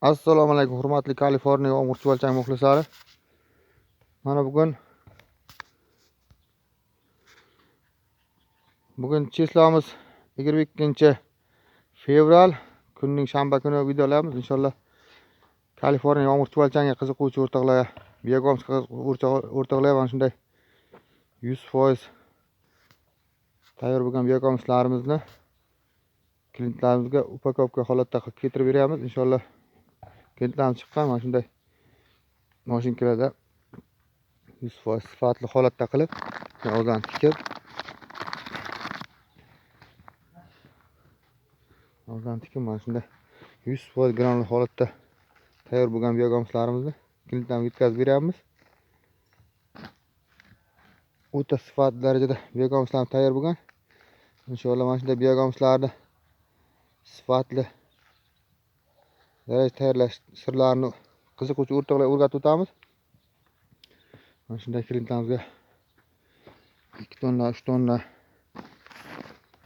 Assalomu alaykum hurmatli Kaliforniya va Murchvalchang muxlislari. Mana bugun chislamiz 22-fevral kunning shanba kuni video olamiz. Inshaalloh Kaliforniya va Murchvalchangga qiziquvchi o'rtoqlarga, Begomovga o'rtoqlarga mana shunday 100% tayyor bo'lgan Begomovlarimizni klientlarimizga upakovka holatda qilib keltirib beramiz. Inshaalloh klientlarimiz chiqqan mana shunday mashinkalarda 100% sifatli holatda qilib, og'zini tikib, mana shunday 100% granul holatda tayyor bo'lgan Begomovlarimizni klientlarga yetkazib beramiz. O'ta sifatli darajada Begomovlar tayyor bo'lgan. Inshaalloh mana shunday Begomovlarni sifatli darajada tayyorlash sirlarini qiziquvchi o'rtoqlarga o'rgatib o'tamiz. Mana shunday klientlarimizga 2 tonna, 3 tonna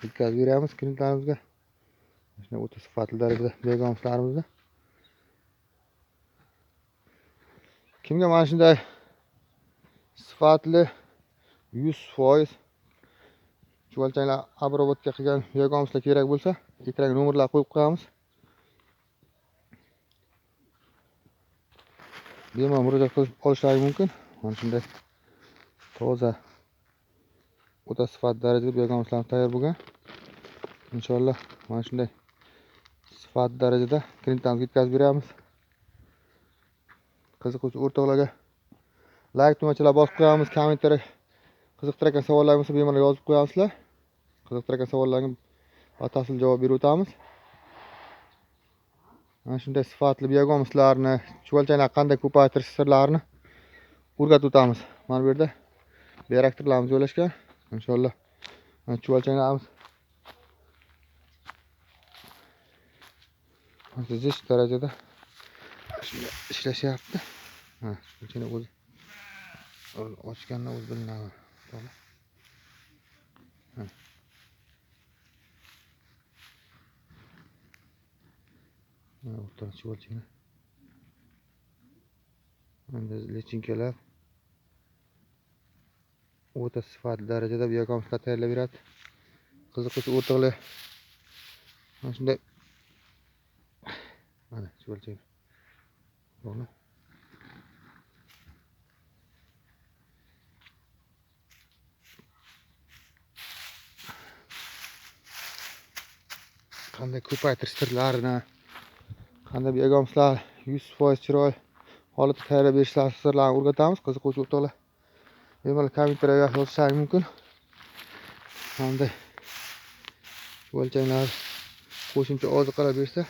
yetkazib beramiz klientlarimizga. Shunday o'ta sifatli darajada Begomovlarimizni. Kimga mana shunday sifatli 100% chuvalchanglar обработка qilgan Begomovlar kerak bo'lsa, ekranga nomerlar qo'yib qo'yamiz. Bemalol murojaat qilib olishlari mumkin. Mana shunday toza o'ta sifatli darajada Begomovlar tayyor bo'lgan. Inshaalloh mana shunday sifatli darajada klientlarimizga yetkazib beramiz. Qiziquvchi o'rtoqlarga like tugmachalar bosib qo'yamiz. Kommentariy qiziqtirgan savollar bo'lsa bemalol yozib qo'yasizlar. Qiziqtirgan savollarga batafsil javob berib o'tamiz. Mana shunday sifatli Begomovlarni, chuvalchanglar qanday ko'paytirish sirlarini o'rgatib o'tamiz. Mana bu yerda beraktorlarimiz joylashgan. Inshaalloh chuvalchanglarimiz zish darajada ishlashyapti. Chuvalchanglar o'zi ochgandan o'zi bilinadi. O'rtacha chuvalchanglar. Endi lechinkalar o'ta sifatli darajada Begomovlar tayyorlab beradi. Qiziquvchi o'rtoqlar mana shunday mana chuvalchanglar. Mana qanday ko'paytirish sirlarini, qanday Begomovlar 100% chiroyli holatda tayyorlab berishlari sirlarini o'rgatamiz. Qiziquvchi o'rtoqlar bemalol kommentariyga yozishlari mumkin. Qanday chuvalchanglar qo'shimcha oziqalar bersa,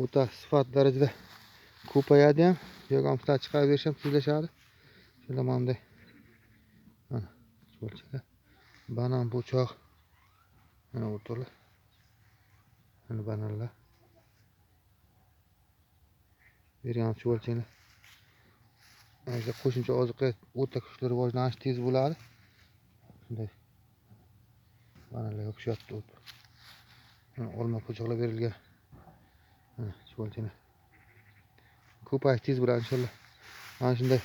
o'ta sifatli darajada ko'payadi ham, Begomovlar chiqarib berish ham tezlashadi. Shunda mana bunday mana chuvalchanglar, banan po'choq, mana o'rtoqlar, mana bananlar bergan chuvalchanglar. Agar qo'shimcha oziqa o'ta kuchli rivojlanish tez bo'ladi. Shunday bananlar yopishyapti. Olma po'choqlar berilgan. Mana chuvalchanglar ko'payish tez bo'ladi inshaalloh. Mana shunday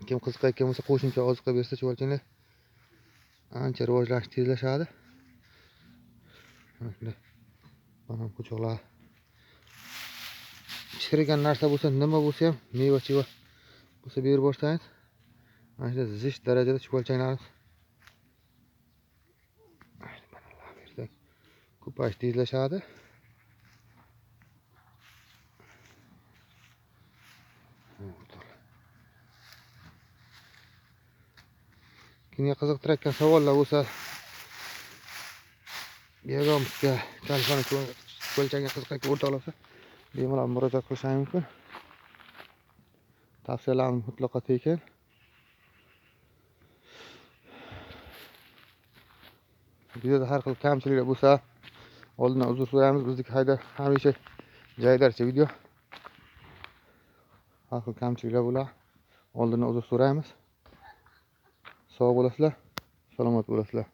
kim qiziqayotgan bo'lsa qo'shimcha oziqa bersa chuvalchanglar ancha rivojlanish tezlashadi. Mana shunday banan po'choqlar, chirigan narsa bo'lsa, nima bo'lsa ham, meva-cheva bo'lsa berib boshlaymiz. Mana shunday zish darajada chuvalchanglarimiz ko'payish tezlashadi. Kimga qiziqtirayotgan savollar bo'lsa, Begomovga, Kaliforniya chuvalchangga qiziqayotgan o'rtoqlar bo'lsa, bemalol murojaat qilishlari mumkin. Tavsiyalarimiz mutlaqo tekin. Videoda har xil kamchiliklar bo'lsa, oldindan uzr so'raymiz. Bizdagi hayda hamisha joydarcha video. Har xil kamchiliklar bo'ladi. Oldindan uzr so'raymiz. Sog' bo'lasizlar, salomat bo'lasizlar.